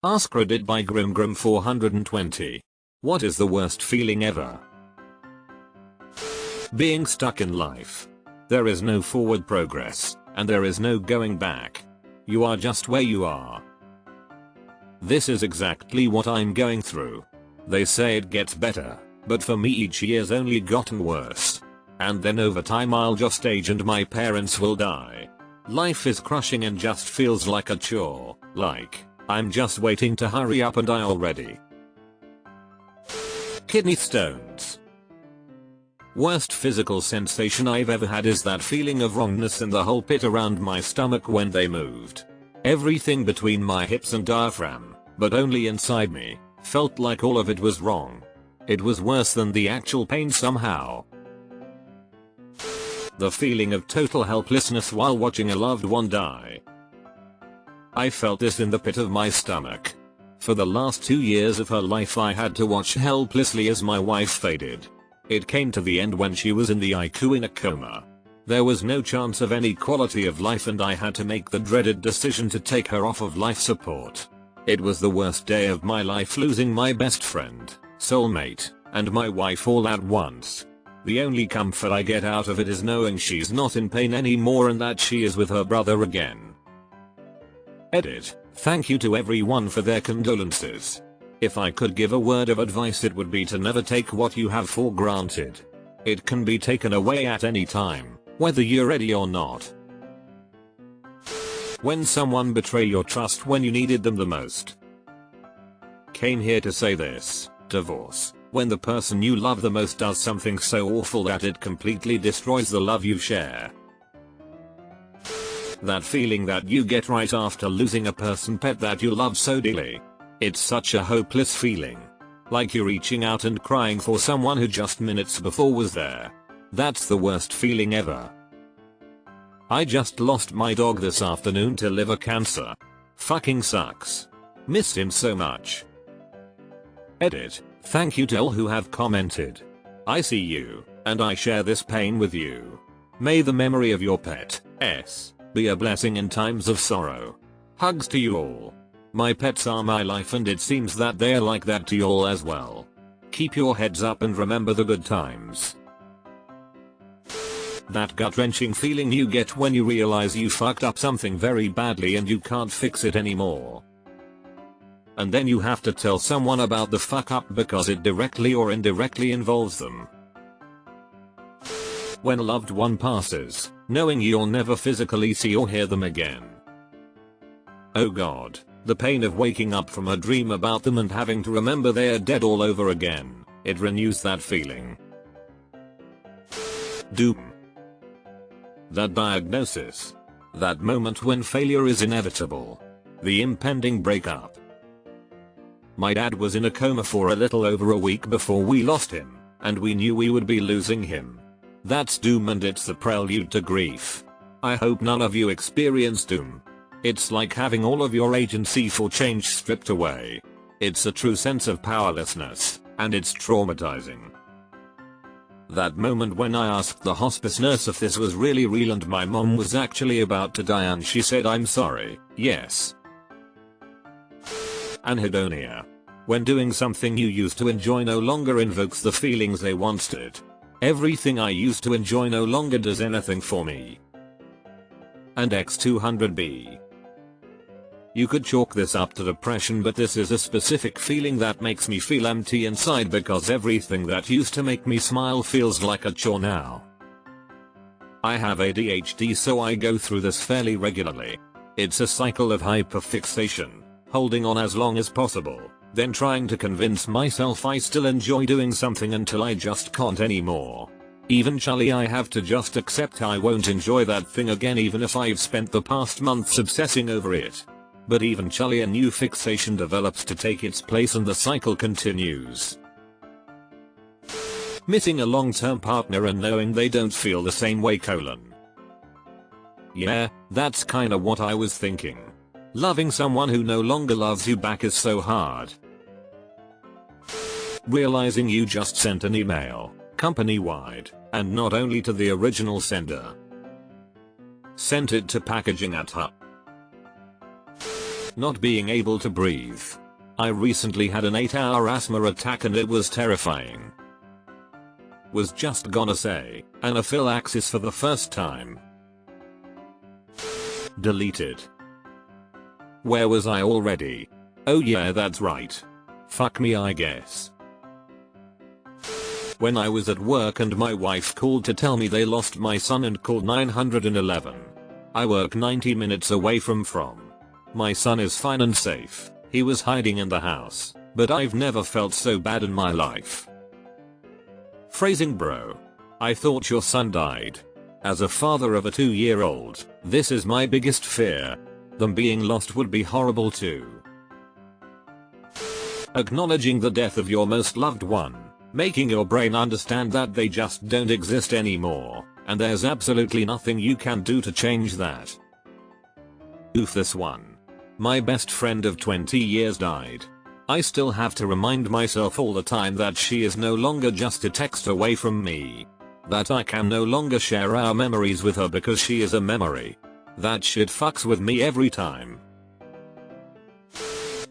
Ask Reddit by Grimgrim420. What is the worst feeling ever? Being stuck in life. There is no forward progress, and there is no going back. You are just where you are. This is exactly what I'm going through. They say it gets better, but for me each year's only gotten worse. And then over time I'll just age and my parents will die. Life is crushing and just feels like a chore, like I'm just waiting to hurry up and die already. Kidney stones. Worst physical sensation I've ever had is that feeling of wrongness in the whole pit around my stomach when they moved. Everything between my hips and diaphragm, but only inside me, felt like all of it was wrong. It was worse than the actual pain somehow. The feeling of total helplessness while watching a loved one die. I felt this in the pit of my stomach. For the last 2 years of her life I had to watch helplessly as my wife faded. It came to the end when she was in the ICU in a coma. There was no chance of any quality of life and I had to make the dreaded decision to take her off of life support. It was the worst day of my life, losing my best friend, soulmate, and my wife all at once. The only comfort I get out of it is knowing she's not in pain anymore and that she is with her brother again. Edit. Thank you to everyone for their condolences. If I could give a word of advice it would be to never take what you have for granted. It can be taken away at any time, whether you're ready or not. When someone betray your trust when you needed them the most. Came here to say this: divorce. When the person you love the most does something so awful that it completely destroys the love you share. That feeling that you get right after losing a pet that you love so dearly. It's such a hopeless feeling. Like you're reaching out and crying for someone who just minutes before was there. That's the worst feeling ever. I just lost my dog this afternoon to liver cancer. Fucking sucks. Miss him so much. Edit. Thank you to all who have commented. I see you, and I share this pain with you. May the memory of your pet, be a blessing in times of sorrow. Hugs to you all. My pets are my life and it seems that they're like that to you all as well. Keep your heads up and remember the good times. That gut-wrenching feeling you get when you realize you fucked up something very badly and you can't fix it anymore. And then you have to tell someone about the fuck up because it directly or indirectly involves them. When a loved one passes, knowing you'll never physically see or hear them again. Oh god, the pain of waking up from a dream about them and having to remember they're dead all over again. It renews that feeling. Doom. That diagnosis. That moment when failure is inevitable. The impending breakup. My dad was in a coma for a little over a week before we lost him, and we knew we would be losing him. That's doom and it's the prelude to grief. I hope none of you experience doom. It's like having all of your agency for change stripped away. It's a true sense of powerlessness, and it's traumatizing. That moment when I asked the hospice nurse if this was really real and my mom was actually about to die and she said I'm sorry, yes. Anhedonia. When doing something you used to enjoy no longer invokes the feelings they once did. Everything I used to enjoy no longer does anything for me. And X200B. You could chalk this up to depression, but this is a specific feeling that makes me feel empty inside because everything that used to make me smile feels like a chore now. I have ADHD, so I go through this fairly regularly. It's a cycle of hyperfixation, holding on as long as possible, then trying to convince myself I still enjoy doing something until I just can't anymore. Eventually I have to just accept I won't enjoy that thing again even if I've spent the past months obsessing over it. But eventually a new fixation develops to take its place and the cycle continues. Missing a long-term partner and knowing they don't feel the same way : yeah, that's kinda what I was thinking. Loving someone who no longer loves you back is so hard. Realizing you just sent an email, company-wide, and not only to the original sender. Sent it to packaging at Hub. Not being able to breathe. I recently had an 8-hour asthma attack and it was terrifying. Was just gonna say, anaphylaxis for the first time. Deleted. Where was I already? Oh yeah, that's right. Fuck me, I guess. When I was at work and my wife called to tell me they lost my son and called 911. I work 90 minutes away from. My son is fine and safe. He was hiding in the house, but I've never felt so bad in my life. Phrasing, bro. I thought your son died. As a father of a 2-year-old, this is my biggest fear. Them being lost would be horrible too. Acknowledging the death of your most loved one, making your brain understand that they just don't exist anymore, and there's absolutely nothing you can do to change that. Oof, this one. My best friend of 20 years died. I still have to remind myself all the time that she is no longer just a text away from me. That I can no longer share our memories with her because she is a memory. That shit fucks with me every time.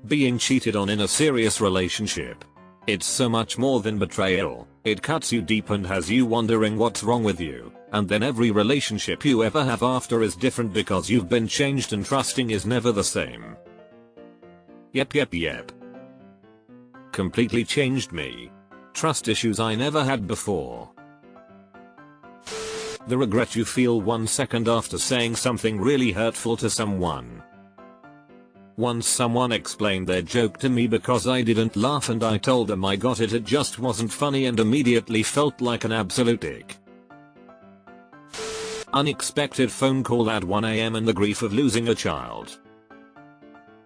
Being cheated on in a serious relationship. It's so much more than betrayal. It cuts you deep and has you wondering what's wrong with you, and then every relationship you ever have after is different because you've been changed and trusting is never the same. Yep. Completely changed me. Trust issues I never had before. The regret you feel 1 second after saying something really hurtful to someone. Once someone explained their joke to me because I didn't laugh and I told them I got it just wasn't funny and immediately felt like an absolute dick. Unexpected phone call at 1 AM and the grief of losing a child.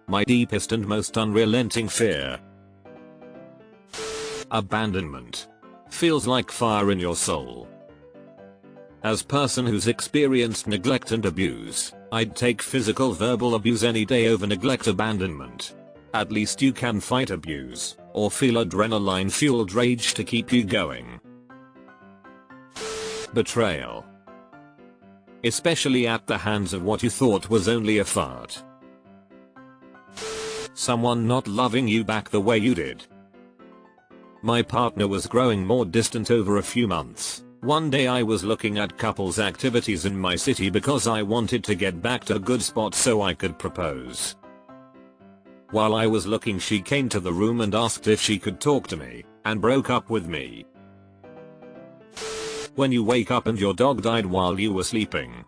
My deepest and most unrelenting fear. Abandonment. Feels like fire in your soul. As person who's experienced neglect and abuse, I'd take physical verbal abuse any day over neglect abandonment. At least you can fight abuse, or feel adrenaline fueled rage to keep you going. Betrayal. Especially at the hands of what you thought was only a fart. Someone not loving you back the way you did. My partner was growing more distant over a few months. One day I was looking at couples activities in my city because I wanted to get back to a good spot so I could propose. While I was looking, she came to the room and asked if she could talk to me, and broke up with me. When you wake up and your dog died while you were sleeping.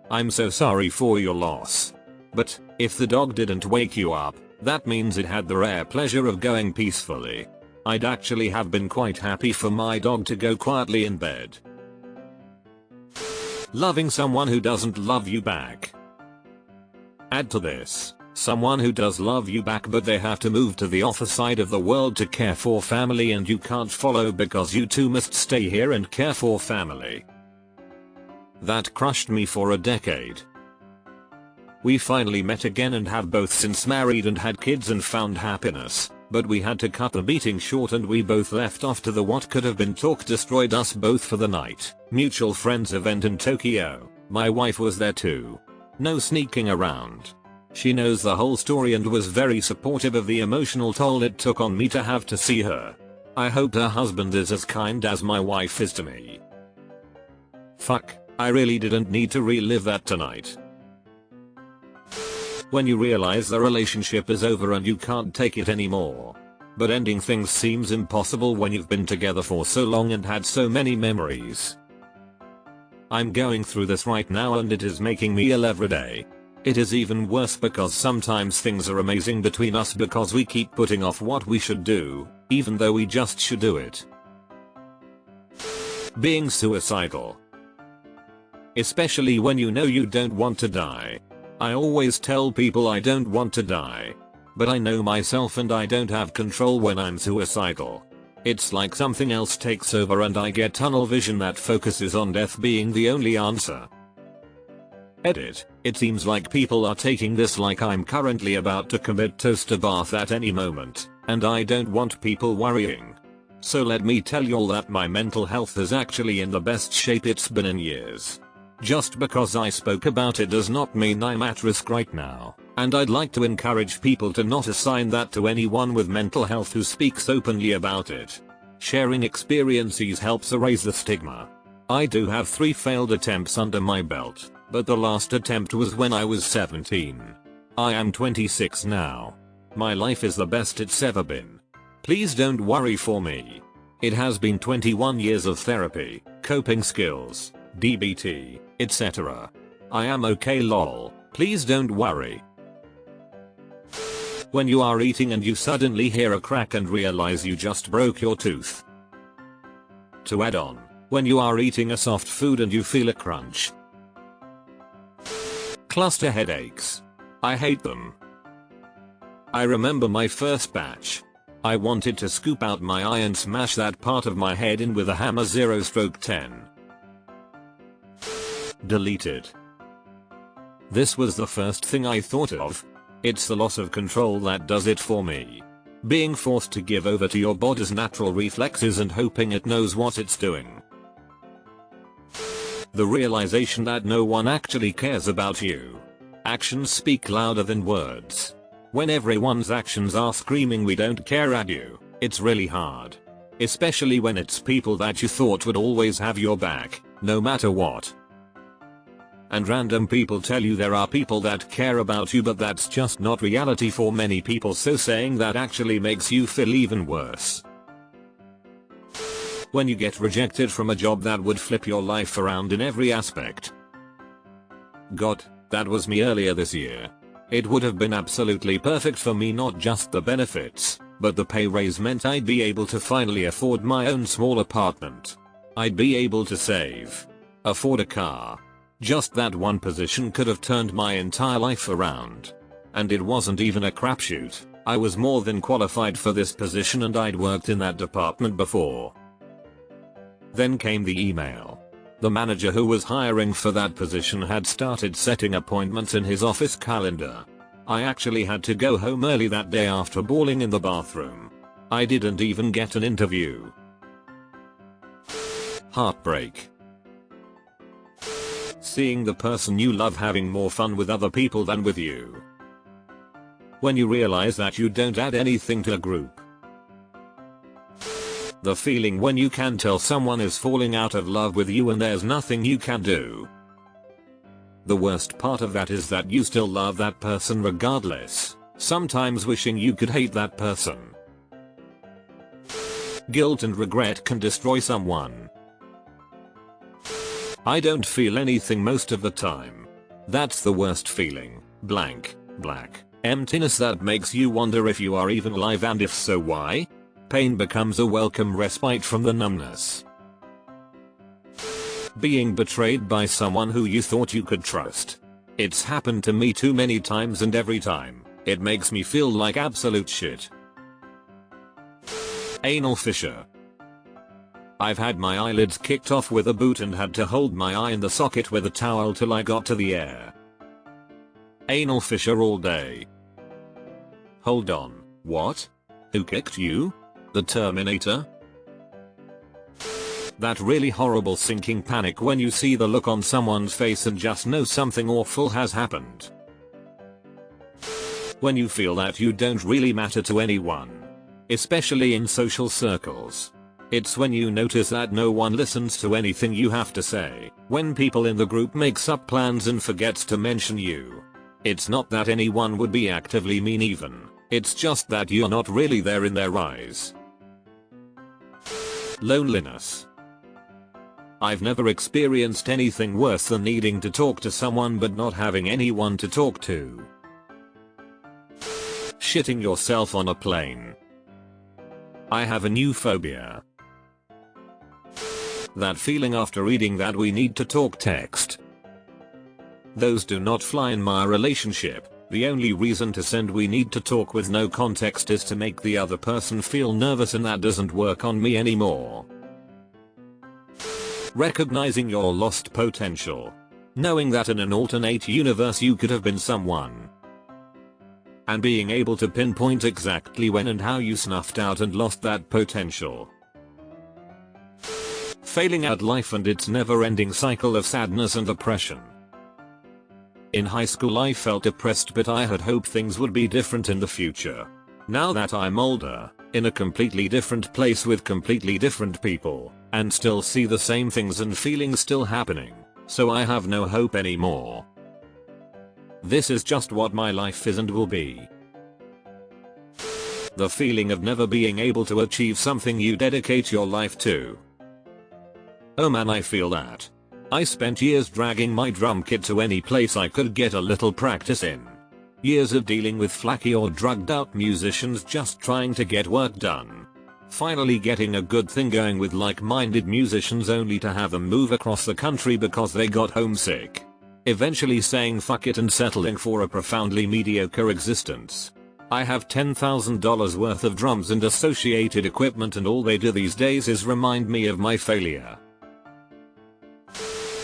I'm so sorry for your loss. But, if the dog didn't wake you up, that means it had the rare pleasure of going peacefully. I'd actually have been quite happy for my dog to go quietly in bed. Loving someone who doesn't love you back. Add to this, someone who does love you back but they have to move to the other side of the world to care for family and you can't follow because you two must stay here and care for family. That crushed me for a decade. We finally met again and have both since married and had kids and found happiness, but we had to cut the meeting short and we both left after the what could have been talk destroyed us both for the night. Mutual friends event in Tokyo. My wife was there too. No sneaking around. She knows the whole story and was very supportive of the emotional toll it took on me to have to see her. I hope her husband is as kind as my wife is to me. Fuck, I really didn't need to relive that tonight. When you realize the relationship is over and you can't take it anymore. But ending things seems impossible when you've been together for so long and had so many memories. I'm going through this right now and it is making me ill every day. It is even worse because sometimes things are amazing between us because we keep putting off what we should do, even though we just should do it. Being suicidal. Especially when you know you don't want to die. I always tell people I don't want to die. But I know myself and I don't have control when I'm suicidal. It's like something else takes over and I get tunnel vision that focuses on death being the only answer. Edit. It seems like people are taking this like I'm currently about to commit toaster bath at any moment, and I don't want people worrying. So let me tell y'all that my mental health is actually in the best shape it's been in years. Just because I spoke about it does not mean I'm at risk right now, And I'd like to encourage people to not assign that to anyone with mental health who speaks openly about it. Sharing experiences helps erase the stigma. I do have 3 failed attempts under my belt, but the last attempt was when I was 17. I am 26 now. My life is the best it's ever been. Please don't worry for me. It has been 21 years of therapy, coping skills, DBT, etc. I am okay lol. Please don't worry. When you are eating and you suddenly hear a crack and realize you just broke your tooth. To add on, when you are eating a soft food and you feel a crunch. Cluster headaches. I hate them. I remember my first batch. I wanted to scoop out my eye and smash that part of my head in with a hammer 0/10. Deleted. This was the first thing I thought of. It's the loss of control that does it for me. Being forced to give over to your body's natural reflexes and hoping it knows what it's doing. The realization that no one actually cares about you. Actions speak louder than words. When everyone's actions are screaming we don't care at you, it's really hard. Especially when it's people that you thought would always have your back, no matter what. And random people tell you there are people that care about you, but that's just not reality for many people, so saying that actually makes you feel even worse. When you get rejected from a job that would flip your life around in every aspect. God, that was me earlier this year. It would have been absolutely perfect for me, not just the benefits, but the pay raise meant I'd be able to finally afford my own small apartment. I'd be able to save. Afford a car. Just that one position could have turned my entire life around. And it wasn't even a crapshoot. I was more than qualified for this position and I'd worked in that department before. Then came the email. The manager who was hiring for that position had started setting appointments in his office calendar. I actually had to go home early that day after bawling in the bathroom. I didn't even get an interview. Heartbreak. Seeing the person you love having more fun with other people than with you. When you realize that you don't add anything to a group. The feeling when you can tell someone is falling out of love with you and there's nothing you can do. The worst part of that is that you still love that person regardless, sometimes wishing you could hate that person. Guilt and regret can destroy someone. I don't feel anything most of the time. That's the worst feeling. Black. Emptiness that makes you wonder if you are even alive, and if so, why? Pain becomes a welcome respite from the numbness. Being betrayed by someone who you thought you could trust. It's happened to me too many times, and every time, it makes me feel like absolute shit. Anal fissure. I've had my eyelids kicked off with a boot and had to hold my eye in the socket with a towel till I got to the air. Anal fissure all day. Hold on, what? Who kicked you? The Terminator? That really horrible sinking panic when you see the look on someone's face and just know something awful has happened. When you feel that you don't really matter to anyone. Especially in social circles. It's when you notice that no one listens to anything you have to say, when people in the group makes up plans and forgets to mention you. It's not that anyone would be actively mean even, it's just that you're not really there in their eyes. Loneliness. I've never experienced anything worse than needing to talk to someone but not having anyone to talk to. Shitting yourself on a plane. I have a new phobia. That feeling after reading that we need to talk text. Those do not fly in my relationship. The only reason to send we need to talk with no context is to make the other person feel nervous, and that doesn't work on me anymore. Recognizing your lost potential. Knowing that in an alternate universe you could have been someone. And being able to pinpoint exactly when and how you snuffed out and lost that potential. Failing at life and its never-ending cycle of sadness and depression. In high school I felt depressed, but I had hoped things would be different in the future. Now that I'm older, in a completely different place with completely different people, and still see the same things and feelings still happening, so I have no hope anymore. This is just what my life is and will be. The feeling of never being able to achieve something you dedicate your life to. Oh man, I feel that. I spent years dragging my drum kit to any place I could get a little practice in. Years of dealing with flaky or drugged out musicians just trying to get work done. Finally getting a good thing going with like-minded musicians only to have them move across the country because they got homesick. Eventually saying fuck it and settling for a profoundly mediocre existence. I have $10,000 worth of drums and associated equipment, and all they do these days is remind me of my failure.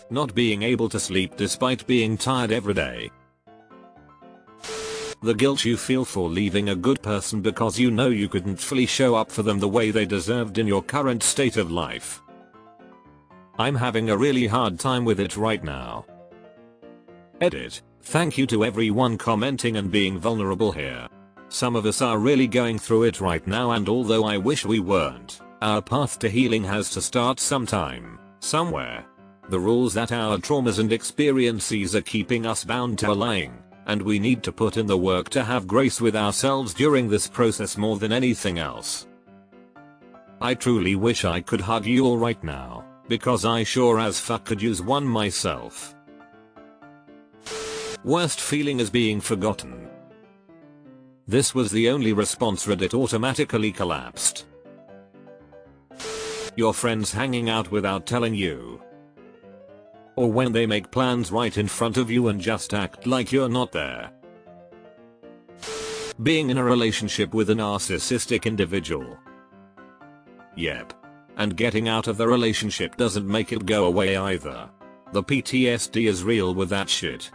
Not being able to sleep despite being tired every day. The guilt you feel for leaving a good person because you know you couldn't fully show up for them the way they deserved in your current state of life. I'm having a really hard time with it right now. Edit. Thank you to everyone commenting and being vulnerable here. Some of us are really going through it right now, and although I wish we weren't, our path to healing has to start sometime, somewhere. The rules that our traumas and experiences are keeping us bound to are lying, and we need to put in the work to have grace with ourselves during this process more than anything else. I truly wish I could hug you all right now, because I sure as fuck could use one myself. Worst feeling is being forgotten. This was the only response Reddit automatically collapsed. Your friends hanging out without telling you. Or when they make plans right in front of you and just act like you're not there. Being in a relationship with a narcissistic individual. Yep. And getting out of the relationship doesn't make it go away either. The PTSD is real with that shit.